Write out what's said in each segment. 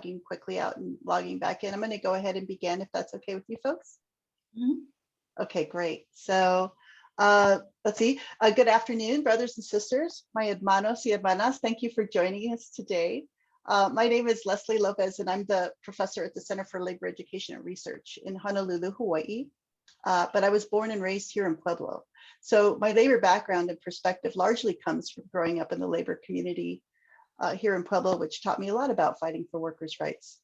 logging quickly out and logging back in. I'm going to go ahead and begin if that's okay with you folks. Okay, great. So let's see. Good afternoon, brothers and sisters, my hermanos y hermanas. Thank you for joining us today. My name is Leslie Lopez, and I'm the professor at the Center for Labor Education and Research in Honolulu, Hawaii. But I was born and raised here in Pueblo. So my labor background and perspective largely comes from growing up in the labor community here in Pueblo, which taught me a lot about fighting for workers' rights.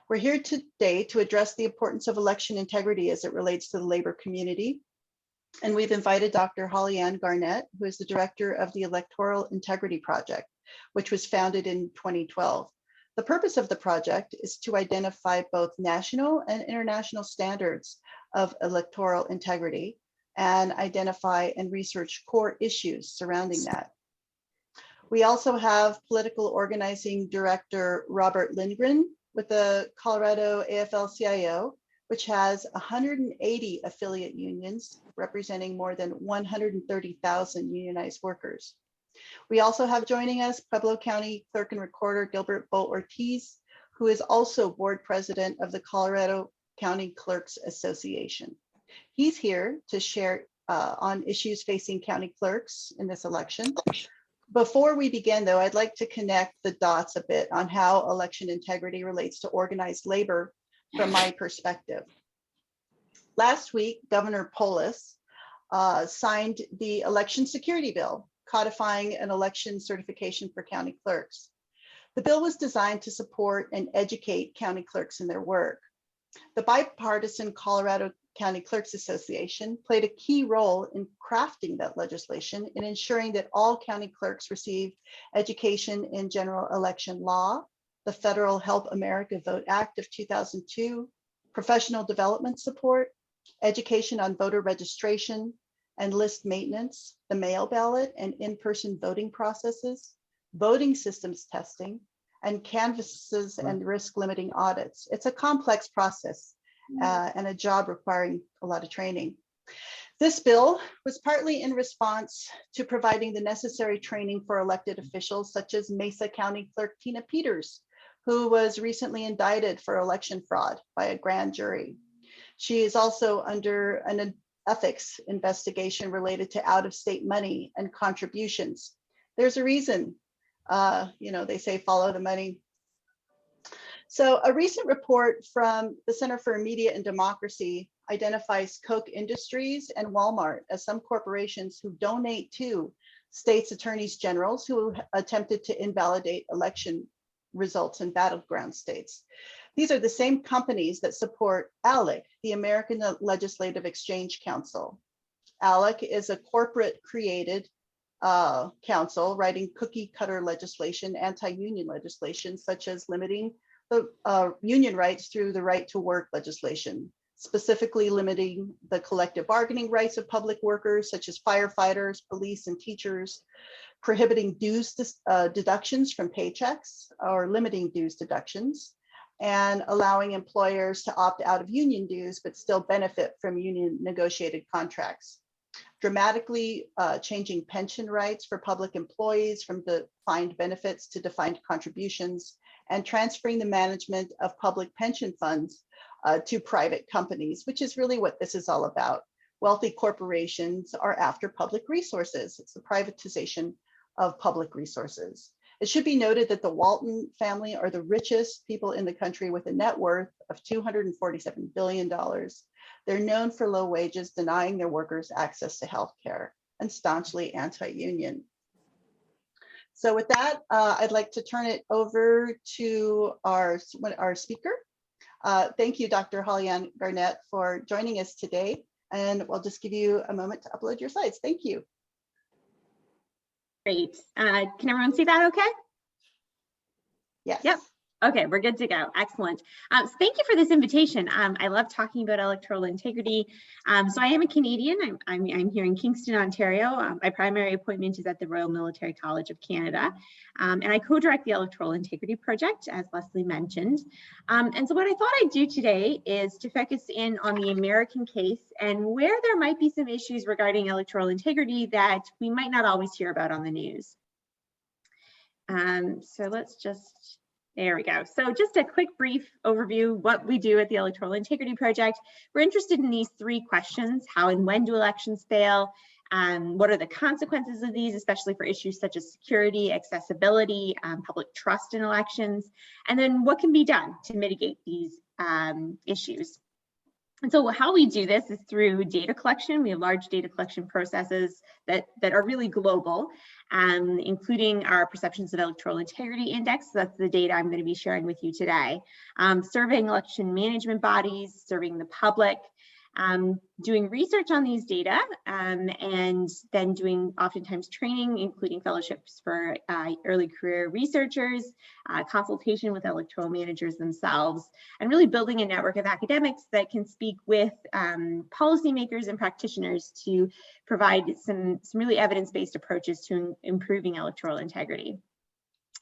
We're here today to address the importance of election integrity as it relates to the labor community. And we've invited Dr. Holly-Ann Garnett, who is the director of the Electoral Integrity Project, which was founded in 2012. The purpose of the project is to identify both national and international standards of electoral integrity and identify and research core issues surrounding that. We also have political organizing director Robert Lindgren with the Colorado AFL-CIO, which has 180 affiliate unions representing more than 130,000 unionized workers. We also have joining us Pueblo County Clerk and Recorder Gilbert Ortiz, who is also board president of the Colorado County Clerks Association. He's here to share on issues facing county clerks in this election. Before we begin, though, I'd like to connect the dots a bit on how election integrity relates to organized labor from my perspective. Last week, Governor Polis signed the election security bill, codifying an election certification for county clerks. The bill was designed to support and educate county clerks in their work. The bipartisan Colorado County Clerks Association played a key role in crafting that legislation and ensuring that all county clerks receive education in general election law, the Federal Help America Vote Act of 2002, professional development support, education on voter registration and list maintenance, the mail ballot and in-person voting processes, voting systems testing, and canvasses and risk limiting audits. It's a complex process and a job requiring a lot of training. This bill was partly in response to providing the necessary training for elected officials such as Mesa County Clerk Tina Peters, who was recently indicted for election fraud by a grand jury. She is also under an ethics investigation related to out-of-state money and contributions. There's a reason, they say follow the money. So a recent report from the Center for Media and Democracy identifies Koch Industries and Walmart as some corporations who donate to states' attorneys generals who attempted to invalidate election results in battleground states. These are the same companies that support ALEC, the American Legislative Exchange Council. ALEC is a corporate created council writing cookie cutter legislation, anti-union legislation, such as limiting the union rights through the right to work legislation, specifically limiting the collective bargaining rights of public workers, such as firefighters, police, and teachers, prohibiting dues deductions from paychecks or limiting dues deductions, and allowing employers to opt out of union dues but still benefit from union negotiated contracts. Dramatically changing pension rights for public employees from defined benefits to defined contributions, and transferring the management of public pension funds to private companies, which is really what this is all about. Wealthy corporations are after public resources. It's the privatization of public resources. It should be noted that the Walton family are the richest people in the country with a net worth of $247 billion. They're known for low wages, denying their workers access to health care, and staunchly anti-union. So with that, I'd like to turn it over to our speaker. Thank you, Dr. Holly-Ann Garnett, for joining us today. And we'll just give you a moment to upload your slides. Thank you. Great. Can everyone see that okay? Yes. Yep. Okay, we're good to go. Excellent. So thank you for this invitation. I love talking about electoral integrity. So I am a Canadian. I'm here in Kingston, Ontario. My primary appointment is at the Royal Military College of Canada. And I co-direct the Electoral Integrity Project, as Leslie mentioned. And so what I thought I'd do today is to focus in on the American case and where there might be some issues regarding electoral integrity that we might not always hear about on the news. So let's just There we go. So just a quick brief overview, what we do at the Electoral Integrity Project. We're interested in these three questions: how and when do elections fail? What are the consequences of these, especially for issues such as security, accessibility, public trust in elections? And then what can be done to mitigate these issues? And so how we do this is through data collection. We have large data collection processes that are really global, including our Perceptions of Electoral Integrity Index. So that's the data I'm going to be sharing with you today. Surveying election management bodies, serving the public, doing research on these data, and then doing oftentimes training, including fellowships for early career researchers, consultation with electoral managers themselves, and really building a network of academics that can speak with policymakers and practitioners to provide some really evidence-based approaches to improving electoral integrity.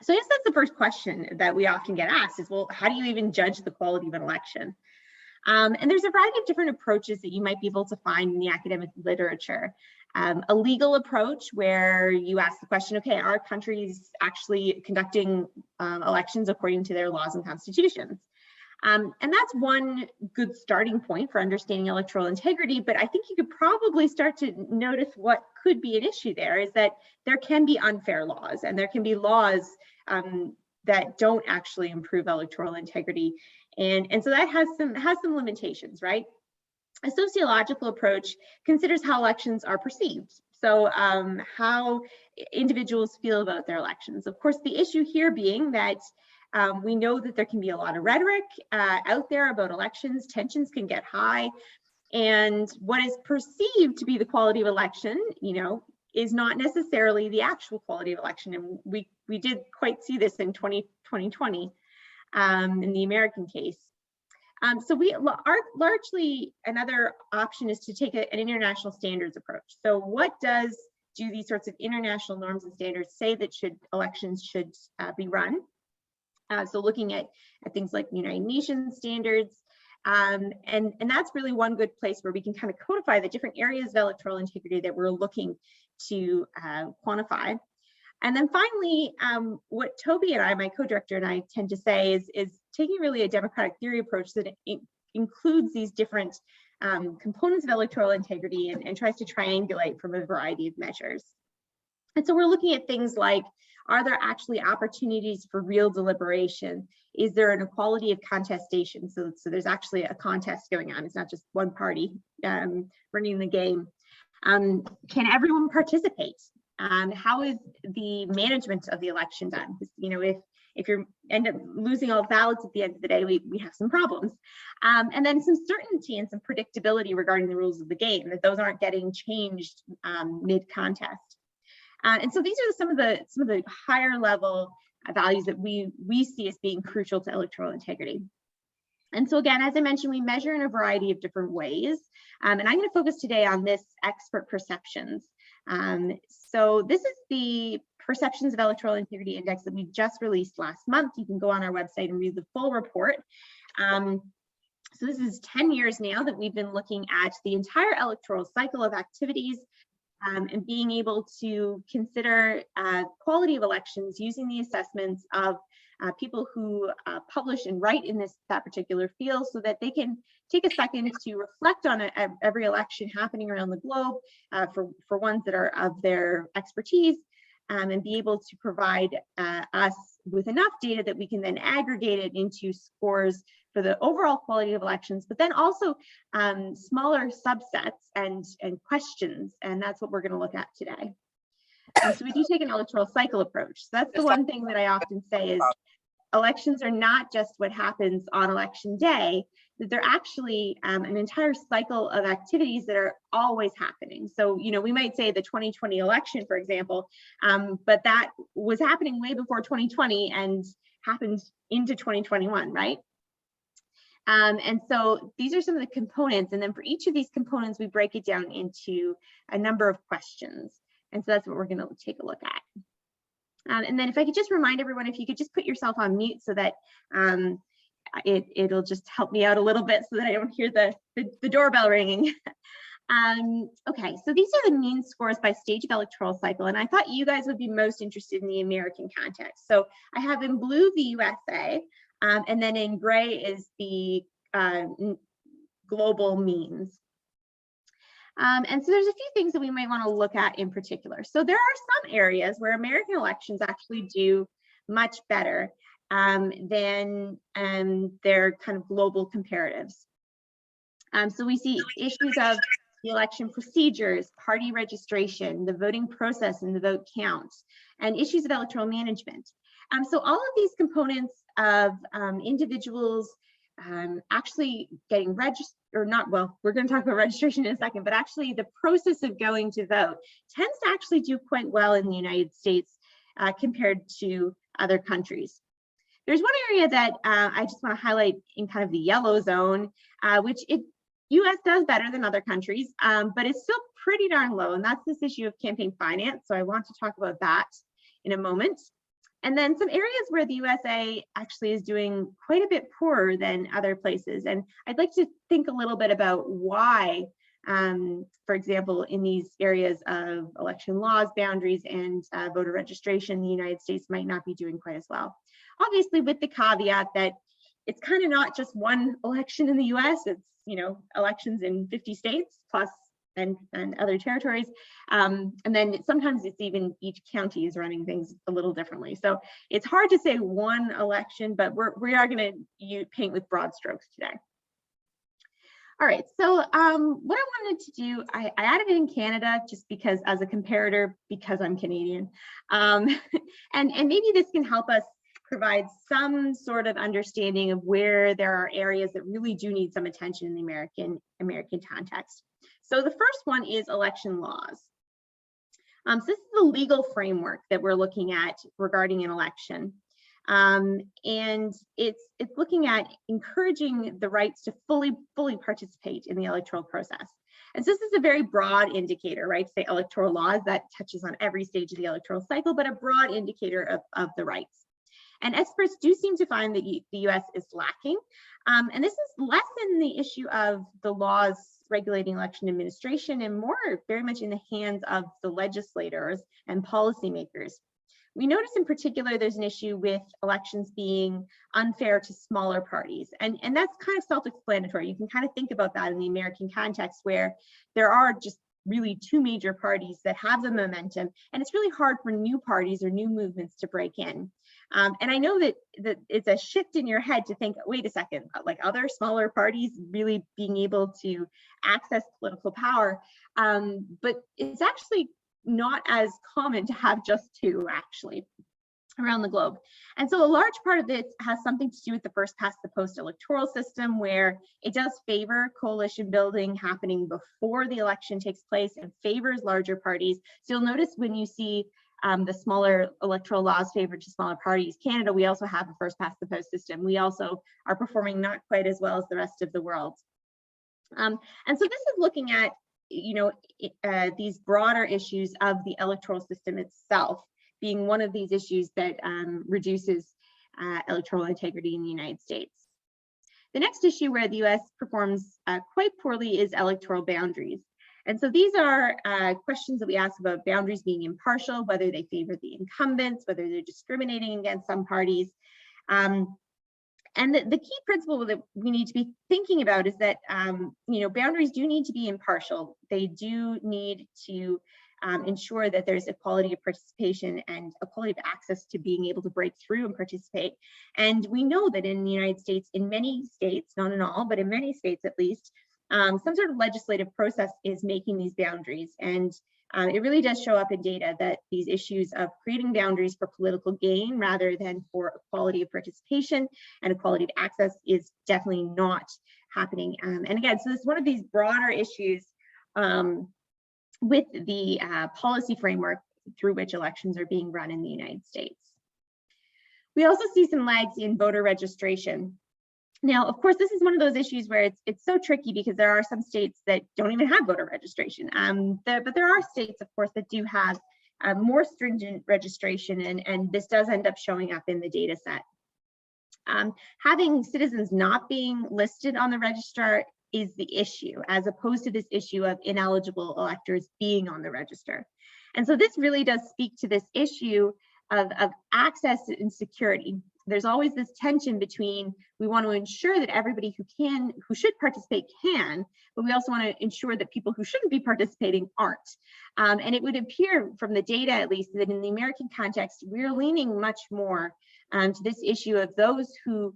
So I guess that's the first question that we often get asked is, well, how do you even judge the quality of an election? And there's a variety of different approaches that you might be able to find in the academic literature. A legal approach where you ask the question, okay, are countries actually conducting elections according to their laws and constitutions? And that's one good starting point for understanding electoral integrity, but I think you could probably start to notice what could be an issue there is that there can be unfair laws, and there can be laws that don't actually improve electoral integrity. And so that has some limitations, right? A sociological approach considers how elections are perceived. So how individuals feel about their elections. Of course, the issue here being that we know that there can be a lot of rhetoric out there about elections. Tensions can get high, and what is perceived to be the quality of election, is not necessarily the actual quality of election. And we did quite see this in 2020. In the American case. So we are largely, another option is to take an international standards approach. So what do these sorts of international norms and standards say that elections should be run? So looking at things like United Nations standards, and that's really one good place where we can kind of codify the different areas of electoral integrity that we're looking to quantify. And then finally, what Toby and I, my co-director, and I tend to say is taking really a democratic theory approach that includes these different components of electoral integrity and tries to triangulate from a variety of measures. And so we're looking at things like, are there actually opportunities for real deliberation? Is there an equality of contestation? So there's actually a contest going on. It's not just one party running the game. Can everyone participate? How is the management of the election done? If you end up losing all ballots at the end of the day, we have some problems. And then some certainty and some predictability regarding the rules of the game, that those aren't getting changed mid-contest. And so these are some of the higher level values that we see as being crucial to electoral integrity. And so again, as I mentioned, we measure in a variety of different ways. And I'm going to focus today on this expert perceptions. So this is the Perceptions of Electoral Integrity Index that we just released last month. You can go on our website and read the full report. So this is 10 years now that we've been looking at the entire electoral cycle of activities and being able to consider quality of elections using the assessments of people who publish and write in that particular field, so that they can take a second to reflect on every election happening around the globe for ones that are of their expertise, and be able to provide us with enough data that we can then aggregate it into scores for the overall quality of elections, but then also smaller subsets and questions, and that's what we're going to look at today. So we do take an electoral cycle approach. So that's the one thing that I often say is elections are not just what happens on election day, that they're actually an entire cycle of activities that are always happening. So, we might say the 2020 election, for example, but that was happening way before 2020 and happened into 2021, right? And so these are some of the components. And then for each of these components, we break it down into a number of questions. And so that's what we're going to take a look at. And then if I could just remind everyone, if you could just put yourself on mute so that it'll just help me out a little bit so that I don't hear the doorbell ringing. Okay, so these are the mean scores by stage of electoral cycle, and I thought you guys would be most interested in the American context. So I have in blue the USA, and then in gray is the global means. And so there's a few things that we might want to look at in particular. So there are some areas where American elections actually do much better than their kind of global comparatives. So we see issues of the election procedures, party registration, the voting process and the vote count, and issues of electoral management. So all of these components of individuals actually getting registered, or not, well, we're going to talk about registration in a second, but actually the process of going to vote tends to actually do quite well in the United States compared to other countries. There's one area that I just want to highlight in kind of the yellow zone, which US does better than other countries, but it's still pretty darn low, and that's this issue of campaign finance. So I want to talk about that in a moment. And then some areas where the USA actually is doing quite a bit poorer than other places. And I'd like to think a little bit about why, for example, in these areas of election laws, boundaries, and voter registration, the United States might not be doing quite as well. Obviously, with the caveat that it's kind of not just one election in the US, it's, you know, elections in 50 states plus and other territories. And then sometimes it's even each county is running things a little differently. So it's hard to say one election, but we are going to paint with broad strokes today. All right, so what I wanted to do, I added in Canada just because as a comparator, because I'm Canadian. And maybe this can help us provide some sort of understanding of where there are areas that really do need some attention in the American context. So the first one is election laws. So this is the legal framework that we're looking at regarding an election. And it's looking at encouraging the rights to fully participate in the electoral process. And so this is a very broad indicator, right? Say electoral laws, that touches on every stage of the electoral cycle, but a broad indicator of the rights. And experts do seem to find that the US is lacking. And this is less in the issue of the laws regulating election administration and more very much in the hands of the legislators and policymakers. We notice in particular there's an issue with elections being unfair to smaller parties. And that's kind of self-explanatory. You can kind of think about that in the American context where there are just really two major parties that have the momentum, and it's really hard for new parties or new movements to break in. And I know that it's a shift in your head to think, wait a second, like other smaller parties really being able to access political power, but it's actually not as common to have just two actually around the globe. And so a large part of this has something to do with the first past the post electoral system, where it does favor coalition building happening before the election takes place and favors larger parties. So you'll notice when you see the smaller electoral laws favored to smaller parties. Canada, we also have a first past the post system. We also are performing not quite as well as the rest of the world. And so this is looking at, you know, these broader issues of the electoral system itself being one of these issues that reduces electoral integrity in the United States. The next issue where the US performs quite poorly is electoral boundaries. And so these are questions that we ask about boundaries being impartial, whether they favor the incumbents, whether they're discriminating against some parties. And the key principle that we need to be thinking about is that, you know, boundaries do need to be impartial. They do need to ensure that there's equality of participation and equality of access to being able to break through and participate. And we know that in the United States, in many states, not in all, but in many states at least, some sort of legislative process is making these boundaries. And it really does show up in data that these issues of creating boundaries for political gain rather than for equality of participation and equality of access is definitely not happening. And again, so this is one of these broader issues with the policy framework through which elections are being run in the United States. We also see some lags in voter registration. Now, of course, this is one of those issues where it's so tricky because there are some states that don't even have voter registration. But there are states, of course, that do have more stringent registration, and this does end up showing up in the data set. Having citizens not being listed on the registrar is the issue, as opposed to this issue of ineligible electors being on the register. And so this really does speak to this issue of access and security. There's always this tension between, we want to ensure that everybody who should participate can, but we also want to ensure that people who shouldn't be participating aren't. And it would appear from the data, at least, that in the American context, we're leaning much more to this issue of those who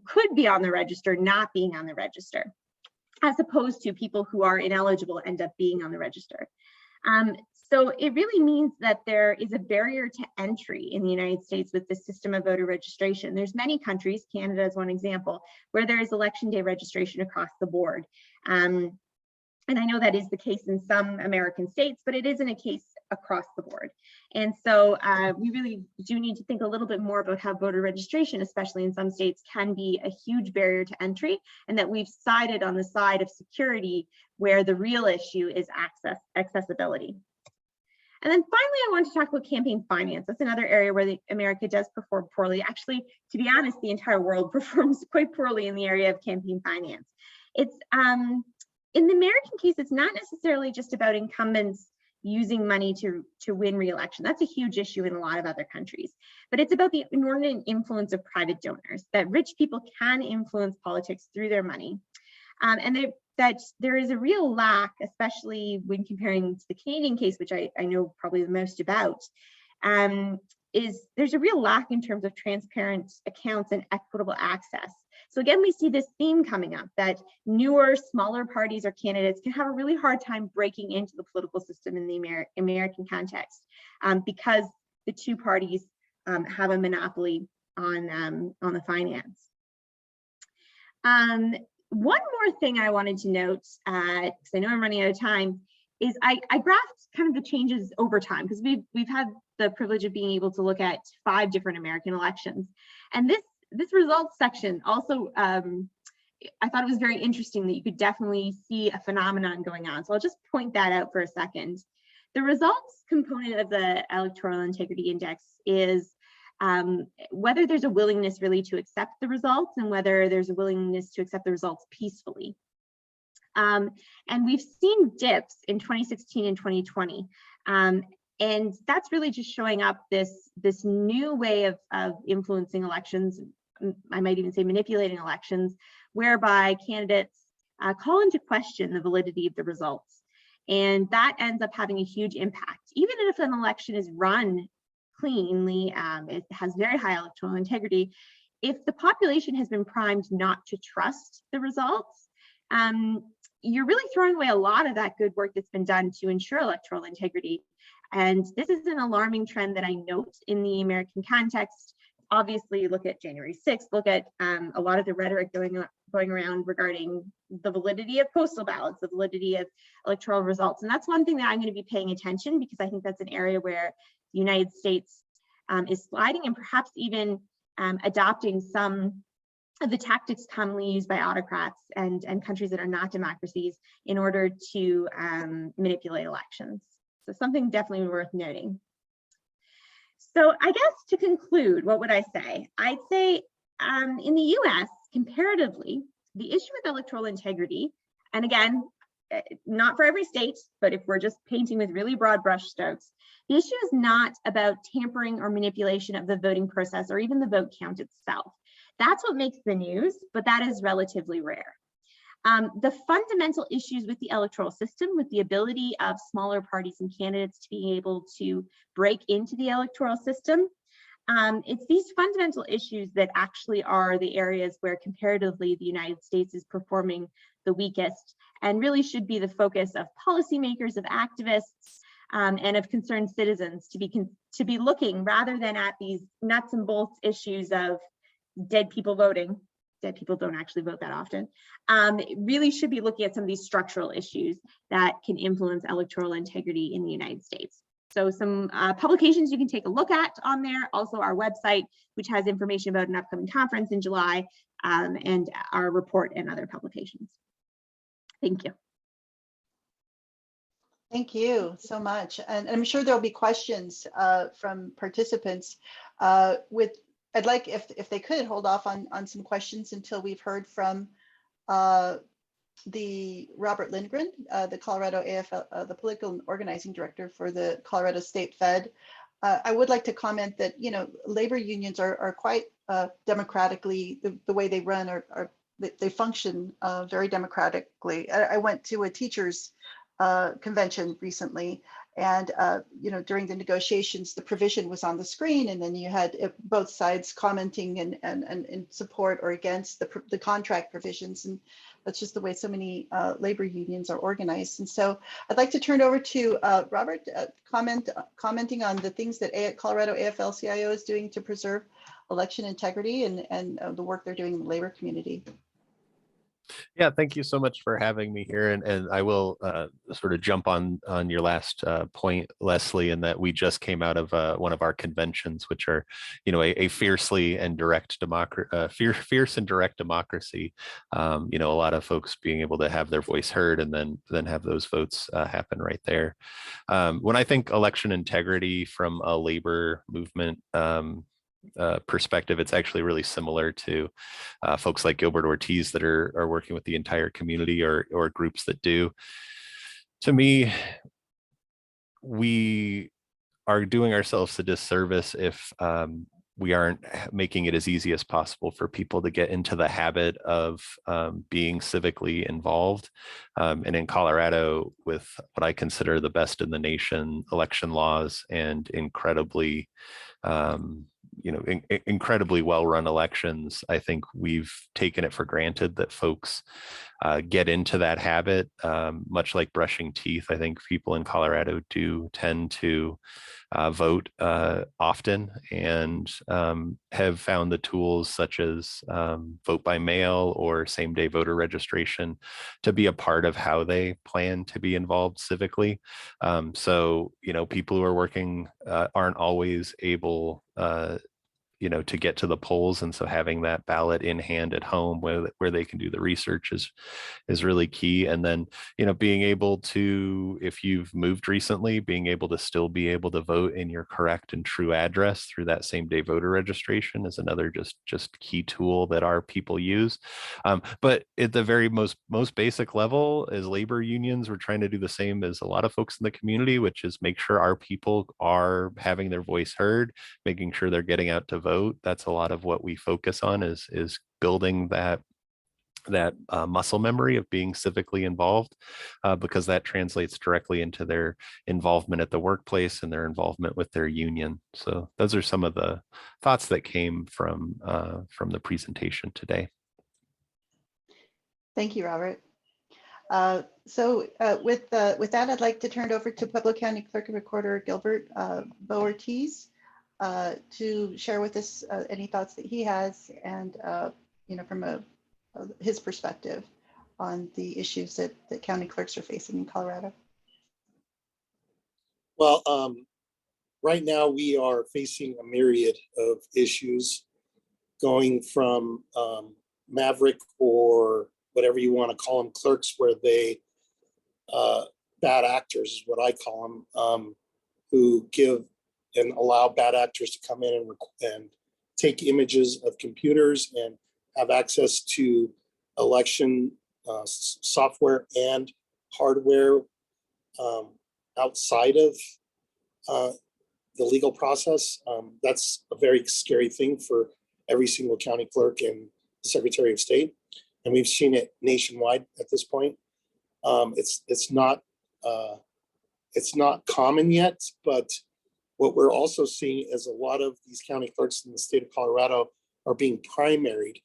could be on the register not being on the register, as opposed to people who are ineligible end up being on the register. So it really means that there is a barrier to entry in the United States with the system of voter registration. There's many countries, Canada is one example, where there is election day registration across the board. And I know that is the case in some American states, but it isn't a case across the board. And so we really do need to think a little bit more about how voter registration, especially in some states, can be a huge barrier to entry, and that we've sided on the side of security where the real issue is accessibility. And then finally, I want to talk about campaign finance. That's another area where America does perform poorly. Actually, to be honest, the entire world performs quite poorly in the area of campaign finance. It's in the American case, it's not necessarily just about incumbents using money to win re-election. That's a huge issue in a lot of other countries. But it's about the inordinate influence of private donors, that rich people can influence politics through their money. And that there is a real lack, especially when comparing to the Canadian case, which I know probably the most about, is there's a real lack in terms of transparent accounts and equitable access. So again, we see this theme coming up that newer, smaller parties or candidates can have a really hard time breaking into the political system in the American context because the two parties have a monopoly on the finance. One more thing I wanted to note, because I know I'm running out of time, is I graphed kind of the changes over time, because we've had the privilege of being able to look at 5 different American elections. And this results section also, I thought it was very interesting that you could definitely see a phenomenon going on. So I'll just point that out for a second. The results component of the Electoral Integrity Index is whether there's a willingness really to accept the results and whether there's a willingness to accept the results peacefully. And we've seen dips in 2016 and 2020. And that's really just showing up this new way of influencing elections, I might even say manipulating elections, whereby candidates call into question the validity of the results. And that ends up having a huge impact. Even if an election is run cleanly, it has very high electoral integrity, if the population has been primed not to trust the results, you're really throwing away a lot of that good work that's been done to ensure electoral integrity. And this is an alarming trend that I note in the American context. Obviously, look at January 6th, look at a lot of the rhetoric going around regarding the validity of postal ballots, the validity of electoral results. And that's one thing that I'm going to be paying attention, because I think that's an area where the United States is sliding and perhaps even adopting some of the tactics commonly used by autocrats and countries that are not democracies in order to manipulate elections. So something definitely worth noting. So I guess to conclude, what would I say? I'd say in the US, comparatively, the issue with electoral integrity, and again, not for every state, but if we're just painting with really broad brush strokes, the issue is not about tampering or manipulation of the voting process or even the vote count itself. That's what makes the news, but that is relatively rare. The fundamental issues with the electoral system, with the ability of smaller parties and candidates to be able to break into the electoral system, it's these fundamental issues that actually are the areas where comparatively the United States is performing the weakest and really should be the focus of policymakers, of activists, and of concerned citizens to be looking, rather than at these nuts and bolts issues of dead people voting. Dead people don't actually vote that often. Really should be looking at some of these structural issues that can influence electoral integrity in the United States. So some publications you can take a look at on there, also our website, which has information about an upcoming conference in July, and our report and other publications. Thank you. Thank you so much. And I'm sure there'll be questions from participants. I'd like, if they could, hold off on some questions until we've heard from the Robert Lindgren, the Colorado AFL, the political organizing director for the Colorado State Fed. I would like to comment that, labor unions are quite democratically, the way they run they function very democratically. I went to a teachers convention recently, and during the negotiations, the provision was on the screen, and then you had both sides commenting and in support or against the contract provisions, and that's just the way so many labor unions are organized. And so I'd like to turn over to Robert, commenting on the things that Colorado AFL-CIO is doing to preserve election integrity and the work they're doing in the labor community. Yeah, thank you so much for having me here. And I will sort of jump on your last point, Leslie, in that we just came out of one of our conventions, which are, a fiercely and direct fierce and direct democracy. A lot of folks being able to have their voice heard and then have those votes happen right there. When I think election integrity from a labor movement perspective, it's actually really similar to folks like Gilbert, Ortiz that are working with the entire community or groups that do. To me, we are doing ourselves a disservice if we aren't making it as easy as possible for people to get into the habit of being civically involved. And in Colorado, with what I consider the best in the nation election laws and incredibly incredibly well-run elections, I think we've taken it for granted that folks get into that habit. Much like brushing teeth, I think people in Colorado do tend to vote often and have found the tools such as vote by mail or same-day voter registration to be a part of how they plan to be involved civically. So, people who are working aren't always able to get to the polls, and so having that ballot in hand at home where they can do the research is really key. And then being able to, if you've moved recently, being able to still be able to vote in your correct and true address through that same day voter registration is another just key tool that our people use. But at the very most basic level, as labor unions, we're trying to do the same as a lot of folks in the community, which is make sure our people are having their voice heard, making sure they're getting out to vote. That's a lot of what we focus on is building that muscle memory of being civically involved, because that translates directly into their involvement at the workplace and their involvement with their union. So those are some of the thoughts that came from the presentation today. Thank you, Robert. With that, I'd like to turn it over to Pueblo County Clerk and Recorder Gilbert Bo Ortiz to share with us any thoughts that he has and from his perspective on the issues that county clerks are facing in Colorado. Well, right now we are facing a myriad of issues, going from maverick or whatever you want to call them, clerks, where they bad actors is what I call them, who give and allow bad actors to come in and take images of computers and have access to election software and hardware outside of the legal process. That's a very scary thing for every single county clerk and Secretary of State. And we've seen it nationwide at this point. It's not common yet, but what we're also seeing is a lot of these county clerks in the state of Colorado are being primaried.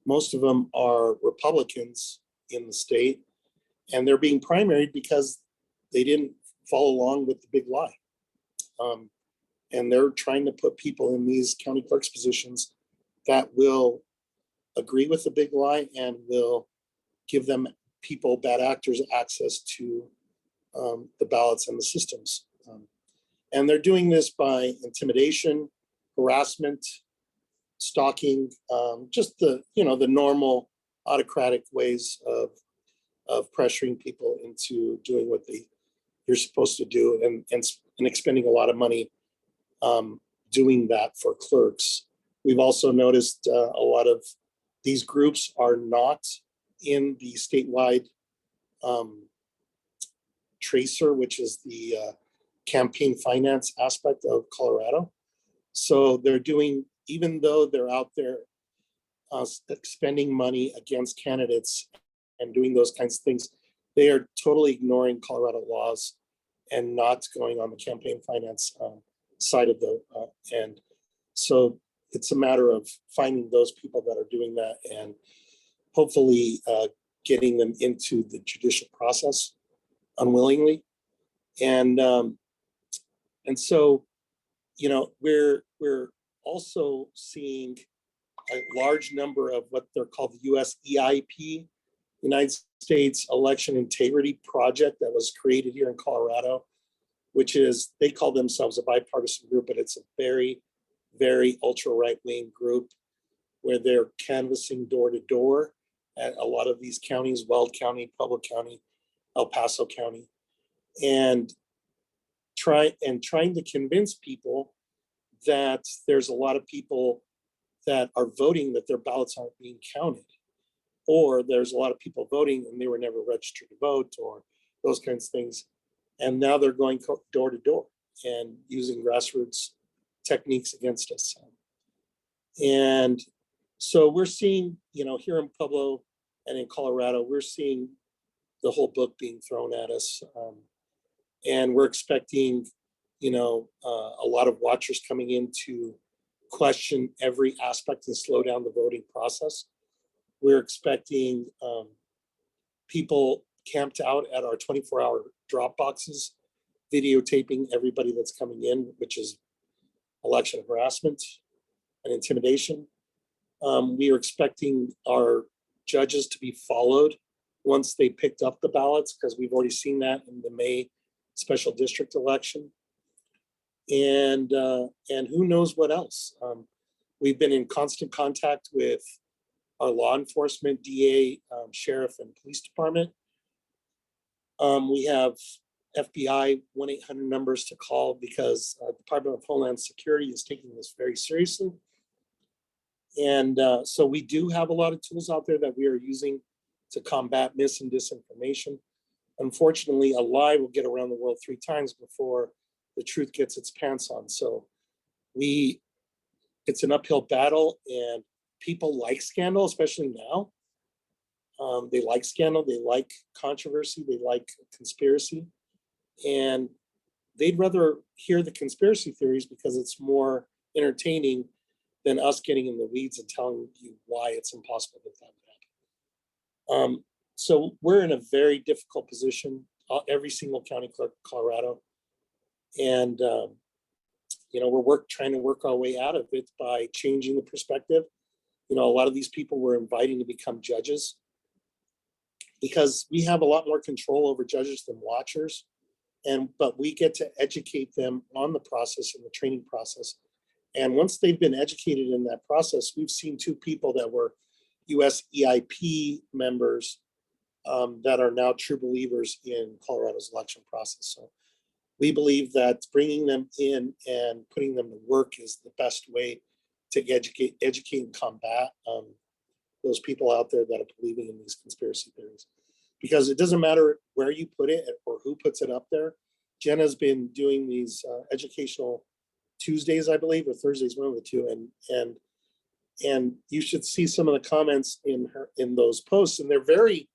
Most of them are Republicans in the state, and they're being primaried because they didn't follow along with the big lie. And they're trying to put people in these county clerks positions that will agree with the big lie and will give them people, bad actors, access to the ballots and the systems. And they're doing this by intimidation, harassment, stalking, just the normal autocratic ways of pressuring people into doing what you're supposed to do, and expending a lot of money doing that for clerks. We've also noticed a lot of these groups are not in the statewide Tracer, which is the campaign finance aspect of Colorado. So they're doing, even though they're out there spending money against candidates and doing those kinds of things, they are totally ignoring Colorado laws and not going on the campaign finance side of the, and so it's a matter of finding those people that are doing that and hopefully getting them into the judicial process unwillingly. And so, you know, we're also seeing a large number of what they're called the US EIP, United States Election Integrity Project, that was created here in Colorado, which is, they call themselves a bipartisan group, but it's a very, very ultra right-wing group where they're canvassing door to door at a lot of these counties, Weld County, Pueblo County, El Paso County, and trying to convince people that there's a lot of people that are voting that their ballots aren't being counted, or there's a lot of people voting and they were never registered to vote, or those kinds of things. And now they're going door to door and using grassroots techniques against us. And so we're seeing, you know, here in Pueblo and in Colorado, we're seeing the whole book being thrown at us. And we're expecting, you know, a lot of watchers coming in to question every aspect and slow down the voting process. We're expecting people camped out at our 24-hour drop boxes, videotaping everybody that's coming in, which is election harassment and intimidation. We are expecting our judges to be followed once they picked up the ballots, because we've already seen that in the May special district election. And who knows what else. We've been in constant contact with our law enforcement, DA, sheriff, and police department. We have FBI 1-800 numbers to call because Department of Homeland Security is taking this very seriously. And so we do have a lot of tools out there that we are using to combat mis and disinformation. Unfortunately, a lie will get around the world 3 times before the truth gets its pants on. So it's an uphill battle, and people like scandal, especially now. They like scandal, they like controversy, they like conspiracy, and they'd rather hear the conspiracy theories because it's more entertaining than us getting in the weeds and telling you why it's impossible that that would happen. So we're in a very difficult position, every single county clerk in Colorado. And, you know, we're trying to work our way out of it by changing the perspective. You know, a lot of these people we're inviting to become judges because we have a lot more control over judges than watchers. But we get to educate them on the process and the training process. And once they've been educated in that process, we've seen 2 people that were US EIP members that are now true believers in Colorado's election process. So we believe that bringing them in and putting them to work is the best way to educate and combat those people out there that are believing in these conspiracy theories. Because it doesn't matter where you put it or who puts it up there. Jenna's been doing these educational Tuesdays, I believe, or Thursdays, one of the 2, and you should see some of the comments in those posts, and they're very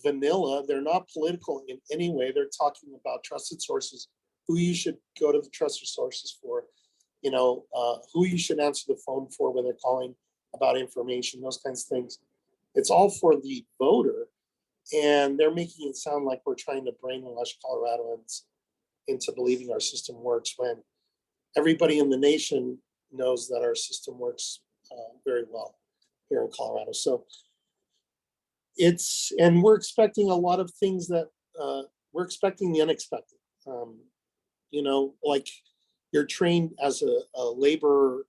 vanilla. They're not political in any way. They're talking about trusted sources, who you should go to the trusted sources for, you know, who you should answer the phone for when they're calling about information, those kinds of things. It's all for the voter, and they're making it sound like we're trying to brainwash Coloradoans into believing our system works, when everybody in the nation knows that our system works very well here in Colorado. So and we're expecting a lot of things that we're expecting the unexpected. You know, like you're trained as a laborer,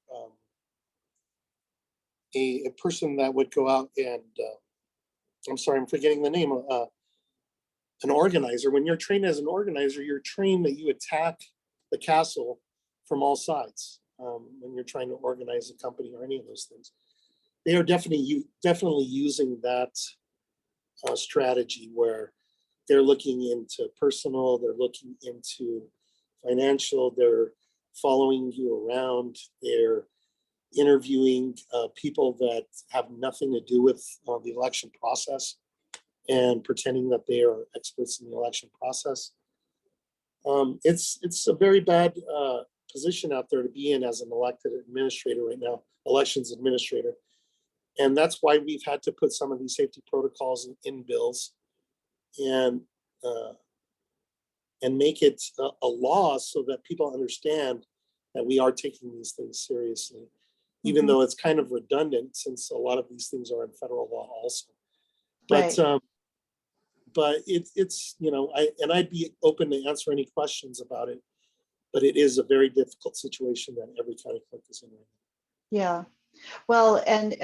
a person that would go out and I'm sorry, I'm forgetting the name. An organizer. When you're trained as an organizer, you're trained that you attack the castle from all sides when you're trying to organize a company or any of those things. They are definitely using that strategy where they're looking into personal, they're looking into financial, they're following you around, they're interviewing people that have nothing to do with the election process and pretending that they are experts in the election process. It's a very bad position out there to be in as an elected administrator right now, elections administrator. And that's why we've had to put some of these safety protocols in bills and make it a law so that people understand that we are taking these things seriously, even though it's kind of redundant since a lot of these things are in federal law also. But Right. But it's you know, I'd be open to answer any questions about it, but it is a very difficult situation that every county clerk is in right now. Yeah. Well, and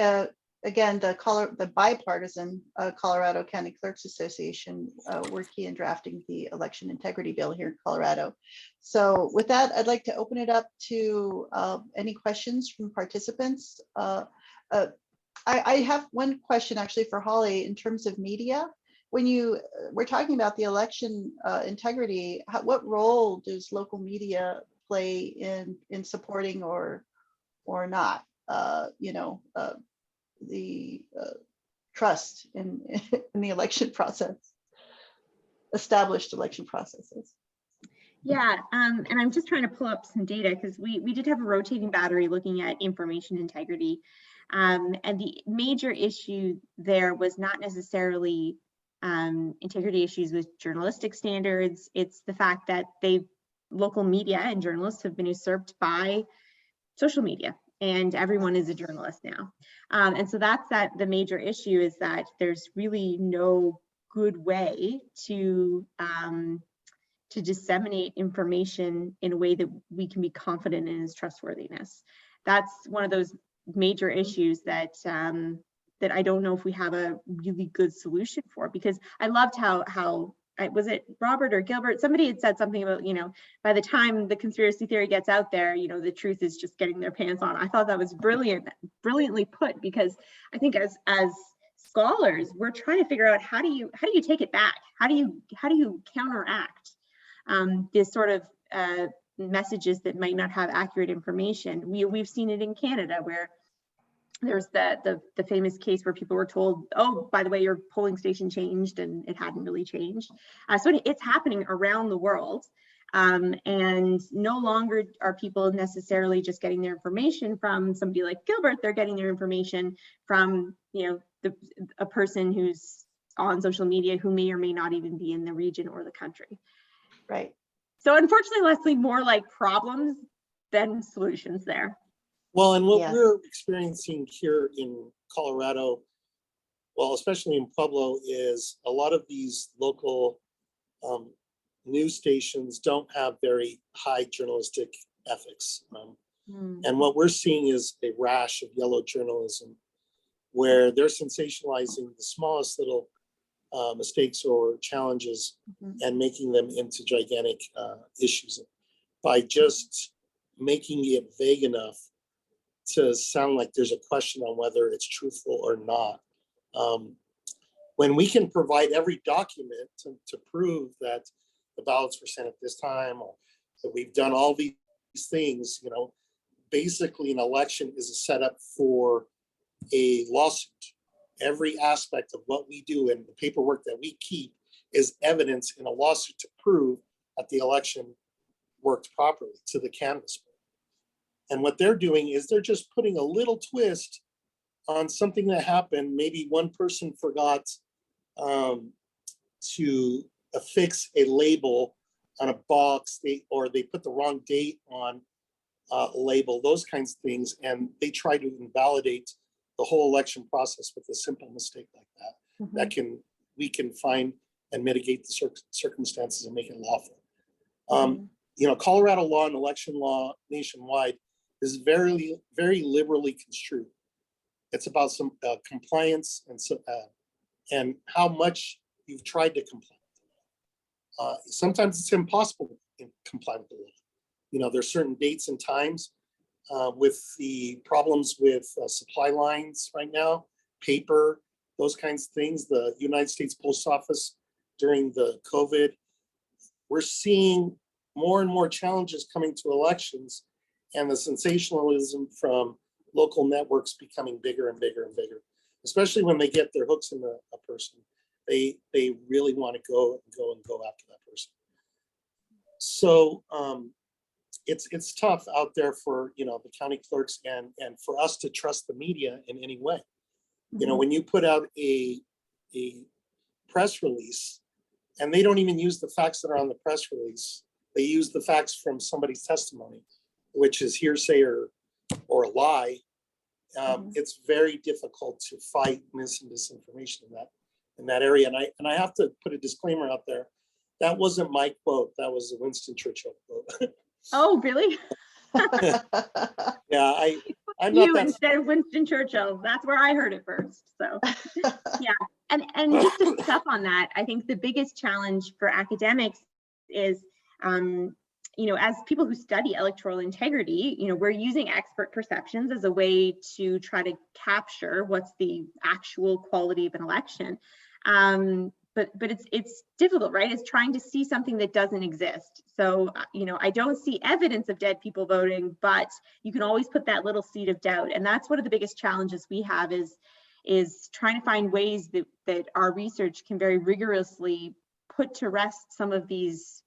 again, the bipartisan Colorado County Clerks Association were key in drafting the election integrity bill here in Colorado. So with that, I'd like to open it up to any questions from participants. I have one question actually for Holly in terms of media. When we're talking about the election integrity, what role does local media play in supporting or not, the trust in the election process, established election processes? Yeah, and I'm just trying to pull up some data because we did have a rotating battery looking at information integrity. And the major issue there was not necessarily integrity issues with journalistic standards. It's the fact that local media and journalists have been usurped by social media, and everyone is a journalist now. And so that's the major issue, is that there's really no good way to disseminate information in a way that we can be confident in its trustworthiness. That's one of those major issues that that I don't know if we have a really good solution for, because I loved how was it Robert or Gilbert? Somebody had said something about, by the time the conspiracy theory gets out there, the truth is just getting their pants on. I thought that was brilliantly put, because I think as scholars, we're trying to figure out how do you take it back? How do you counteract this sort of messages that might not have accurate information? We've seen it in Canada, where there's the famous case where people were told, oh, by the way, your polling station changed, and it hadn't really changed. So it's happening around the world. And no longer are people necessarily just getting their information from somebody like Gilbert. They're getting their information from, a person who's on social media who may or may not even be in the region or the country. Right. So unfortunately, Leslie, more like problems than solutions there. Well, and what Yeah. we're experiencing here in Colorado, well, especially in Pueblo, is a lot of these local news stations don't have very high journalistic ethics. And what we're seeing is a rash of yellow journalism, where they're sensationalizing the smallest little mistakes or challenges and making them into gigantic issues by just making it vague enough to sound like there's a question on whether it's truthful or not. When we can provide every document to prove that the ballots were sent at this time, or that we've done all these things, basically an election is a setup for a lawsuit. Every aspect of what we do and the paperwork that we keep is evidence in a lawsuit to prove that the election worked properly to the canvas. And what they're doing is they're just putting a little twist on something that happened. Maybe one person forgot to affix a label on a box, or they put the wrong date on a label, those kinds of things. And they try to invalidate the whole election process with a simple mistake like that, we can find and mitigate the circumstances and make it lawful. Colorado law and election law nationwide is very, very liberally construed. It's about some compliance and how much you've tried to comply. Sometimes it's impossible to comply with the law. There's certain dates and times. With the problems with supply lines right now, paper, those kinds of things. The United States Post Office during the COVID, we're seeing more and more challenges coming to elections, and the sensationalism from local networks becoming bigger and bigger and bigger, especially when they get their hooks in a person. They really want to go after that person. So it's tough out there for, you know, the county clerks and for us to trust the media in any way. You know, when you put out a press release and they don't even use the facts that are on the press release, they use the facts from somebody's testimony, which is hearsay or a lie. It's very difficult to fight mis and disinformation in that area. And I have to put a disclaimer out there. That wasn't my quote. That was a Winston Churchill quote. Oh, really? Yeah, I'm you not that instead of Winston Churchill. That's where I heard it first. So yeah, and just to pick up on that, I think the biggest challenge for academics is, you know, as people who study electoral integrity, you know, we're using expert perceptions as a way to try to capture what's the actual quality of an election. But it's difficult, right? It's trying to see something that doesn't exist. So, you know, I don't see evidence of dead people voting, but you can always put that little seed of doubt. And that's one of the biggest challenges we have is trying to find ways that our research can very rigorously put to rest some of these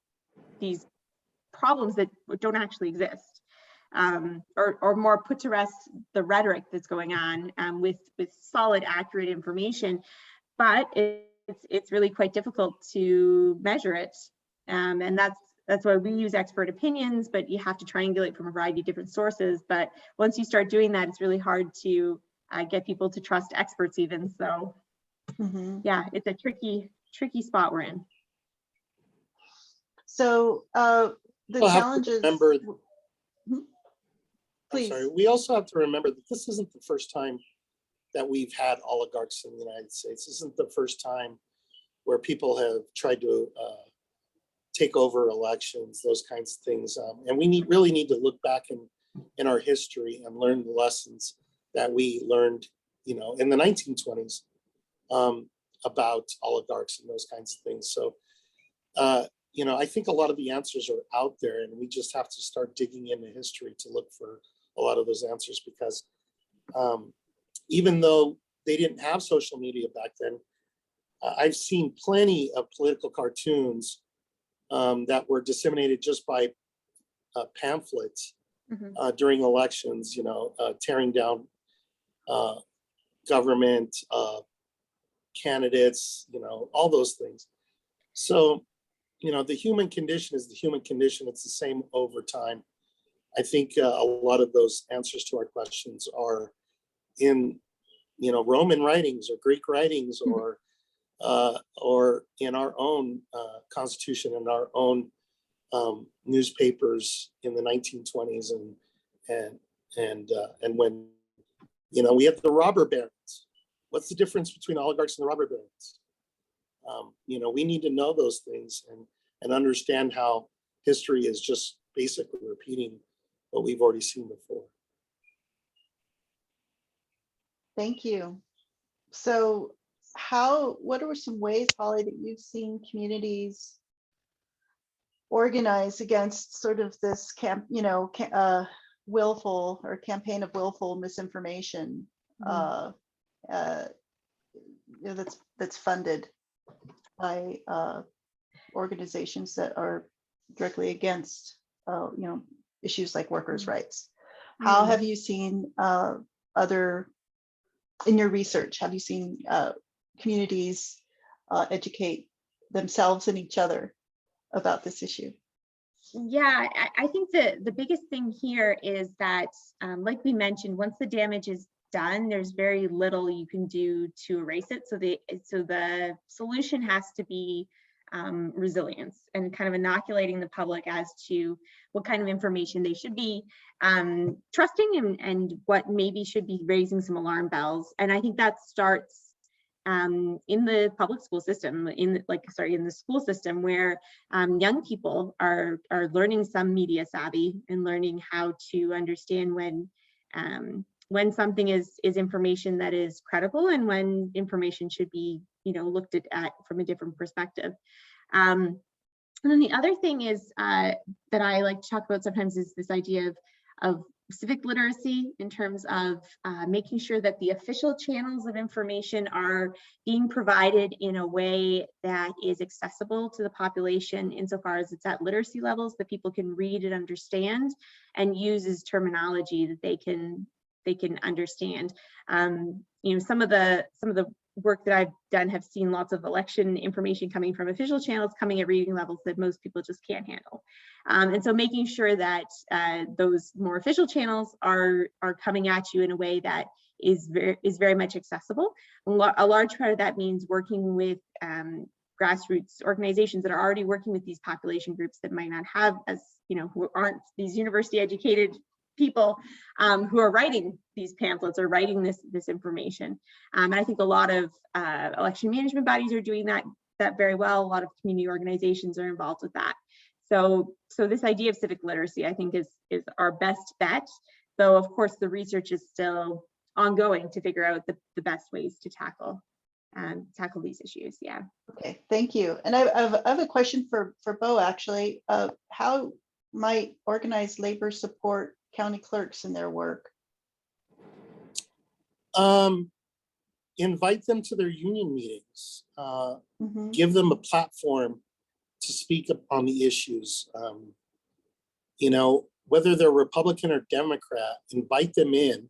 problems that don't actually exist, or more put to rest the rhetoric that's going on with solid, accurate information. But it's really quite difficult to measure it, and that's why we use expert opinions. But you have to triangulate from a variety of different sources. But once you start doing that, it's really hard to get people to trust experts even. So yeah, it's a tricky spot we're in. So the challenges. Remember, please. sorry, we also have to remember that this isn't the first time that we've had oligarchs in the United States. This isn't the first time where people have tried to take over elections, those kinds of things. And we really need to look back in our history and learn the lessons that we learned, you know, in the 1920s about oligarchs and those kinds of things. So, you know, I think a lot of the answers are out there, and we just have to start digging into history to look for a lot of those answers, because even though they didn't have social media back then, I've seen plenty of political cartoons that were disseminated just by pamphlets during elections, you know, tearing down government, candidates, you know, all those things. So, you know, the human condition is the human condition. It's the same over time. I think a lot of those answers to our questions are in, you know, Roman writings or Greek writings, or in our own Constitution and our own newspapers in the 1920s, and when, you know, we have the robber barons. What's the difference between oligarchs and the robber barons? You know, we need to know those things and understand how history is just basically repeating what we've already seen before. Thank you. So what are some ways, Holly, that you've seen communities organize against sort of this willful or campaign of willful misinformation that's funded by organizations that are directly against issues like workers' rights? How have you seen in your research, have you seen communities educate themselves and each other about this issue? Yeah, I think the biggest thing here is that, like we mentioned, once the damage is done, there's very little you can do to erase it. So the solution has to be resilience and kind of inoculating the public as to what kind of information they should be trusting and what maybe should be raising some alarm bells. And I think that starts in the public school system, in the school system, where young people are learning some media savvy and learning how to understand when when something is information that is credible and when information should be, looked at from a different perspective. And then the other thing is that I like to talk about sometimes is this idea of civic literacy in terms of making sure that the official channels of information are being provided in a way that is accessible to the population insofar as it's at literacy levels that people can read and understand and uses terminology that they can understand. Some of the work that I've done have seen lots of election information coming from official channels coming at reading levels that most people just can't handle. And so making sure that those more official channels are coming at you in a way that is very much accessible. A large part of that means working with grassroots organizations that are already working with these population groups that might not have who aren't these university educated people who are writing these pamphlets or writing this information. And I think a lot of election management bodies are doing that very well. A lot of community organizations are involved with that. So this idea of civic literacy, I think, is our best bet. Though, of course, the research is still ongoing to figure out the best ways to tackle these issues. Yeah. Okay, thank you. And I have a question for Bo, actually. How might organized labor support county clerks in their work? Invite them to their union meetings. Give them a platform to speak on the issues. Whether they're Republican or Democrat, invite them in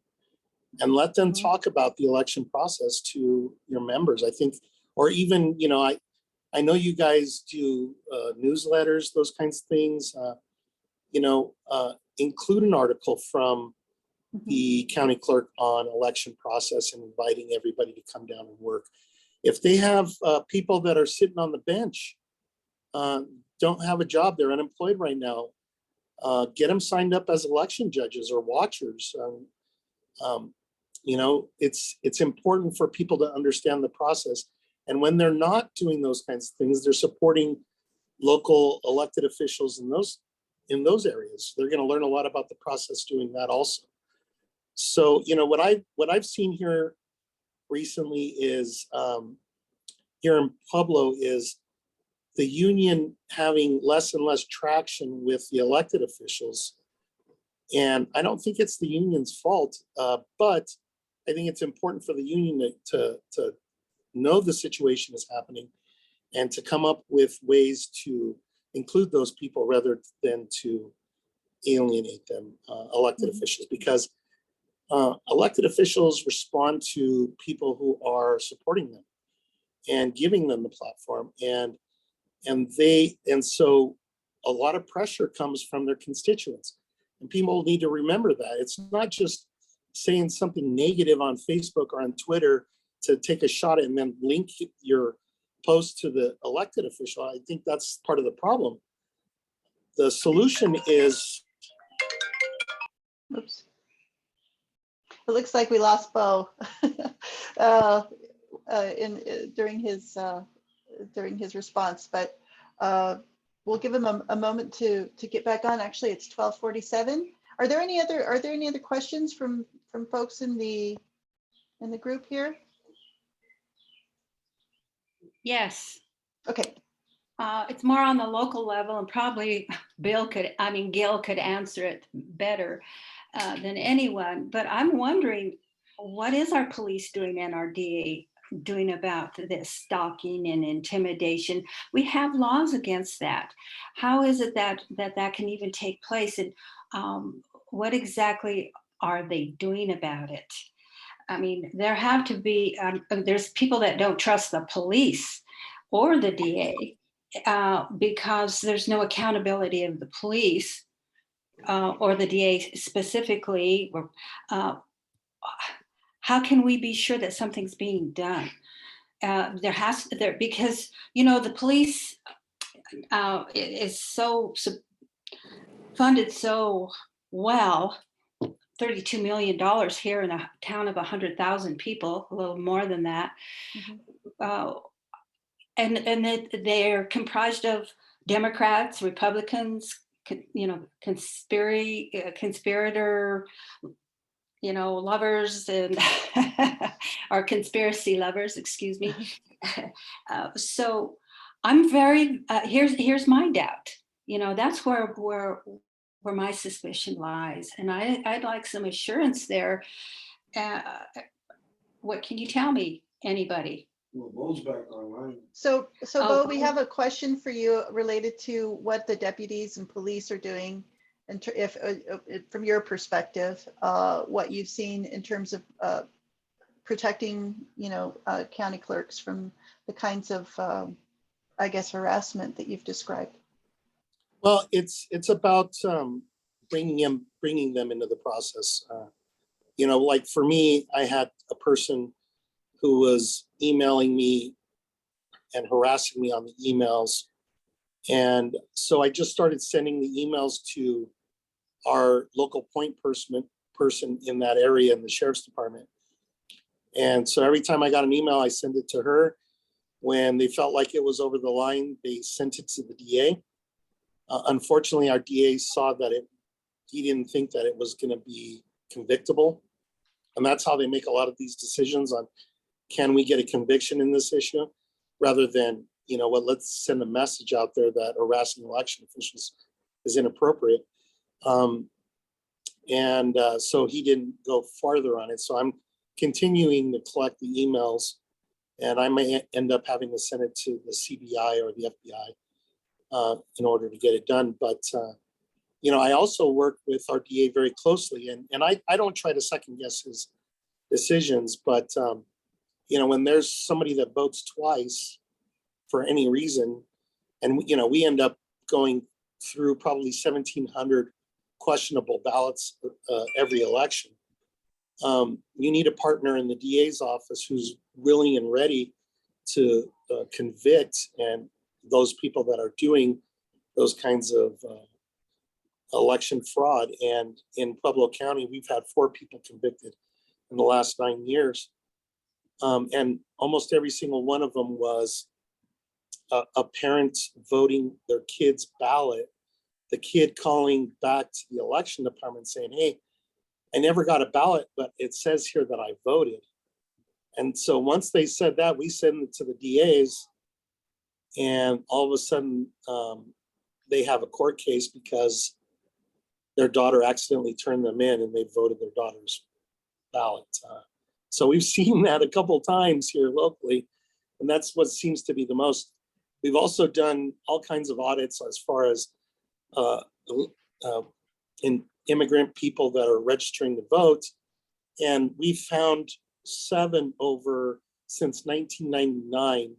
and let them talk about the election process to your members. I think, or even, I know you guys do newsletters, those kinds of things. Include an article from the county clerk on election process and inviting everybody to come down and work. If they have people that are sitting on the bench, don't have a job, they're unemployed right now, get them signed up as election judges or watchers. It's important for people to understand the process. And when they're not doing those kinds of things, they're supporting local elected officials in those areas. They're going to learn a lot about the process doing that also. So, what I've seen here recently is here in Pueblo is the union having less and less traction with the elected officials. And I don't think it's the union's fault, but I think it's important for the union to know the situation is happening and to come up with ways to include those people rather than to alienate them, elected officials, because elected officials respond to people who are supporting them and giving them the platform. And so a lot of pressure comes from their constituents. And people need to remember that. It's not just saying something negative on Facebook or on Twitter to take a shot at and then link your post to the elected official. I think that's part of the problem. The solution is... Oops. It looks like we lost Bo during his response, but we'll give him a moment to get back on. Actually, it's 12:47. Are there any other questions from folks in the group here? Yes. Okay. It's more on the local level, and probably Gil could answer it better than anyone. But I'm wondering, what is our police doing and our DA doing about this stalking and intimidation? We have laws against that. How is it that can even take place? And what exactly are they doing about it? I mean, there have to be, there's people that don't trust the police or the DA because there's no accountability of the police or the DA specifically. How can we be sure that something's being done? Because, the police is so funded so well, $32 million here in a town of 100,000 people, a little more than that. And they're comprised of Democrats, Republicans, conspirator, lovers and or conspiracy lovers, excuse me. So I'm very, here's my doubt. That's where my suspicion lies. And I'd like some assurance there. What can you tell me, anybody? Well, Bo's back online. So Oh, Bo, we have a question for you related to what the deputies and police are doing. And if from your perspective, what you've seen in terms of protecting, county clerks from the kinds of, I guess, harassment that you've described. Well, it's about bringing them into the process. Like for me, I had a person who was emailing me and harassing me on the emails. And so I just started sending the emails to our local point person in that area in the sheriff's department. And so every time I got an email, I sent it to her. When they felt like it was over the line, they sent it to the DA. Unfortunately, our DA saw that he didn't think that it was going to be convictable. And that's how they make a lot of these decisions on, can we get a conviction in this issue? Rather than, let's send a message out there that harassing election officials is inappropriate. So he didn't go farther on it. So I'm continuing to collect the emails, and I may end up having to send it to the CBI or the FBI in order to get it done. But, I also work with our DA very closely, and I don't try to second guess his decisions, but, when there's somebody that votes twice for any reason, and, we end up going through probably 1,700 questionable ballots every election. You need a partner in the DA's office who's willing and ready to convict and those people that are doing those kinds of election fraud. And in Pueblo County, we've had 4 people convicted in the last 9 years. And almost every single one of them was a parent voting their kid's ballot, the kid calling back to the election department saying, hey, I never got a ballot, but it says here that I voted. And so once they said that, we sent it to the DAs, and all of a sudden they have a court case because their daughter accidentally turned them in and they voted their daughter's ballot. So we've seen that a couple of times here locally, and that's what seems to be the most. We've also done all kinds of audits as far as in immigrant people that are registering to vote. And we found 7 over since 1999.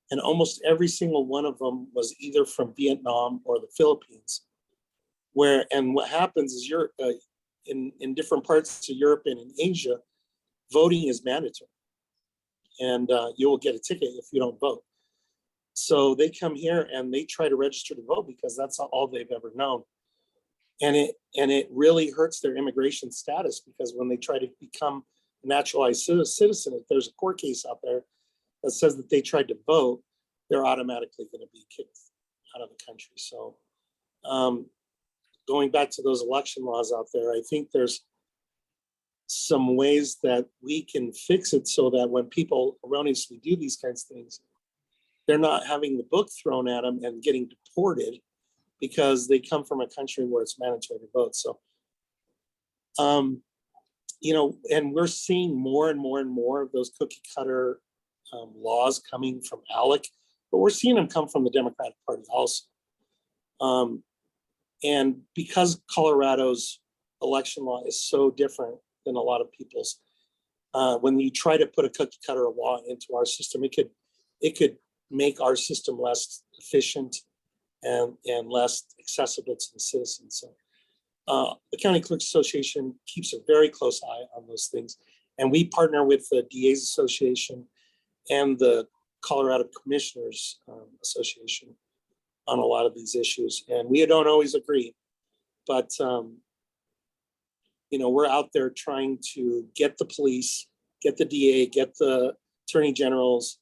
And almost every single one of them was either from Vietnam or the Philippines. And what happens is you're in different parts of Europe and in Asia, voting is mandatory. And you will get a ticket if you don't vote. So they come here and they try to register to vote because that's all they've ever known. And it really hurts their immigration status, because when they try to become a naturalized citizen, if there's a court case out there that says that they tried to vote, they're automatically going to be kicked out of the country. So going back to those election laws out there, I think there's some ways that we can fix it so that when people erroneously do these kinds of things, they're not having the book thrown at them and getting deported because they come from a country where it's mandatory to vote. So, and we're seeing more and more and more of those cookie cutter laws coming from ALEC, but we're seeing them come from the Democratic Party also. And because Colorado's election law is so different than a lot of people's, when you try to put a cookie cutter law into our system, it could make our system less efficient and less accessible to the citizens. So the County Clerks Association keeps a very close eye on those things. And we partner with the DA's Association and the Colorado Commissioners Association on a lot of these issues. And we don't always agree, but we're out there trying to get the police, get the DA, get the attorney general's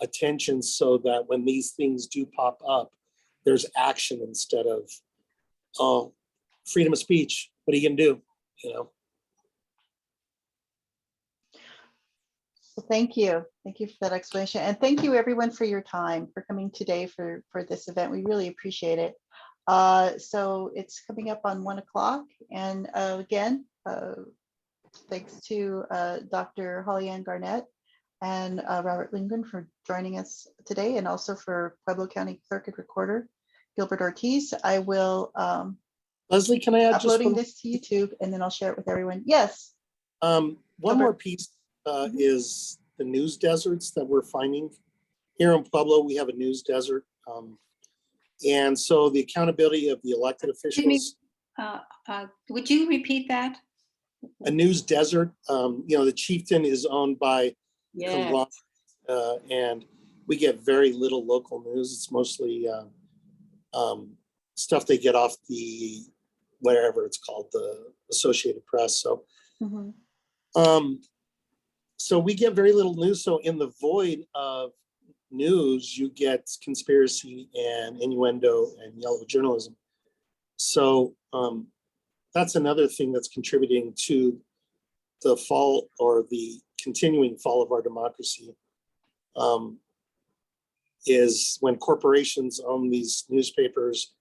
attention so that when these things do pop up, there's action instead of, oh, freedom of speech, what are you gonna do? Well, thank you. Thank you for that explanation. And thank you everyone for your time, for coming today for this event. We really appreciate it. So it's coming up on 1 o'clock. And again, thanks to Dr. Holly-Ann Garnett and Robert Lindgren for joining us today, and also for Pueblo County Clerk and Recorder, Gilbert Ortiz. I will Leslie, can I add just uploading one? this to YouTube, and then I'll share it with everyone. Yes. One Gilbert. more piece is the news deserts that we're finding. Here in Pueblo, we have a news desert. And so the accountability of the elected Excuse me. officials. Would you repeat that? A news desert, the chieftain is owned by Yeah. conglomerate, and we get very little local news. It's mostly stuff they get off the, whatever it's called, the Associated Press. So, so we get very little news. So in the void of news, you get conspiracy and innuendo and yellow journalism. So that's another thing that's contributing to the fall or the continuing fall of our democracy, is when corporations own these newspapers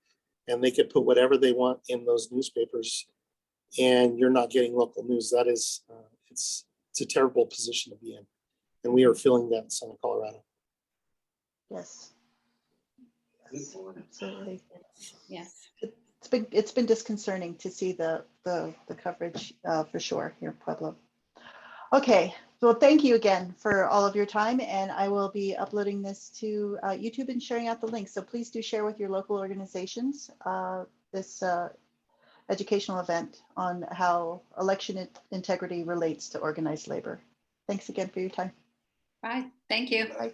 and they could put whatever they want in those newspapers and you're not getting local news. That is, it's a terrible position to be in. And we are feeling that in Southern Colorado. Yes. Absolutely. Yes. It's been disconcerting to see the coverage for sure here in Pueblo. Okay, well, thank you again for all of your time, and I will be uploading this to YouTube and sharing out the link. So please do share with your local organizations this educational event on how election integrity relates to organized labor. Thanks again for your time. Bye. Thank you. Bye.